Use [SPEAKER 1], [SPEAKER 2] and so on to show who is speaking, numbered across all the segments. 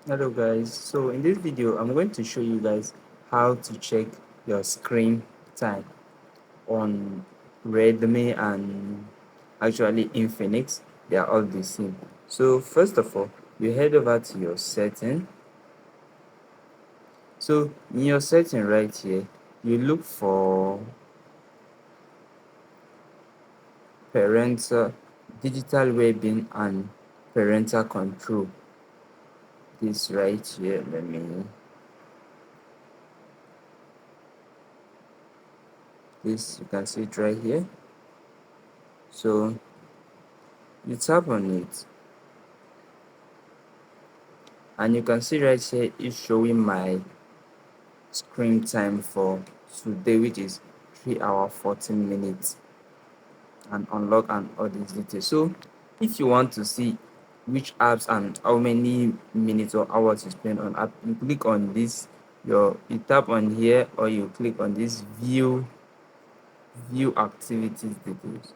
[SPEAKER 1] Hello guys, so in this video I'm going to show you guys how to check your screen time on Redmi and actually Infinix. They are all the same. So first of all, you head over to your setting. So in your setting right here, you look for parental digital wellbeing and parental control. This right here, this you can see it right here. So you tap on it and you can see right here is showing my screen time for today, which is 3 hours 14 minutes, and unlock and all these details. So if you want to see which apps and how many minutes or hours you spend on app, you click on this, you tap on here, or you click on this view activities details.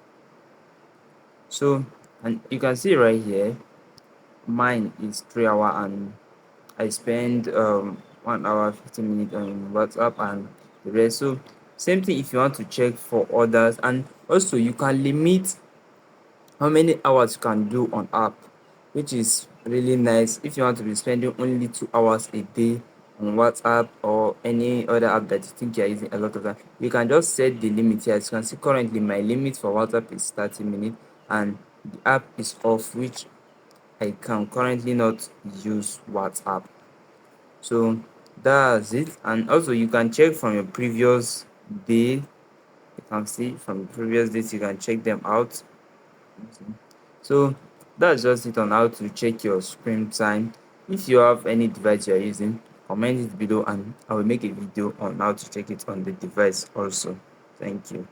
[SPEAKER 1] So, and you can see right here mine is 3 hours and I spend 1 hour 15 minutes on WhatsApp and the rest. So same thing if you want to check for others, and also you can limit how many hours you can do on app, which is really nice. If you want to be spending only 2 hours a day on WhatsApp or any other app that you think you're using a lot of time, you can just set the limit here. As you can see, currently my limit for WhatsApp is 30 minutes and the app is off, which I can currently not use WhatsApp. So that's it. And also you can check from your previous day. You can see from the previous days, you can check them out. So that's just it on how to check your screen time. If you have any device you're using, comment it below and I will make a video on how to check it on the device also. Thank you.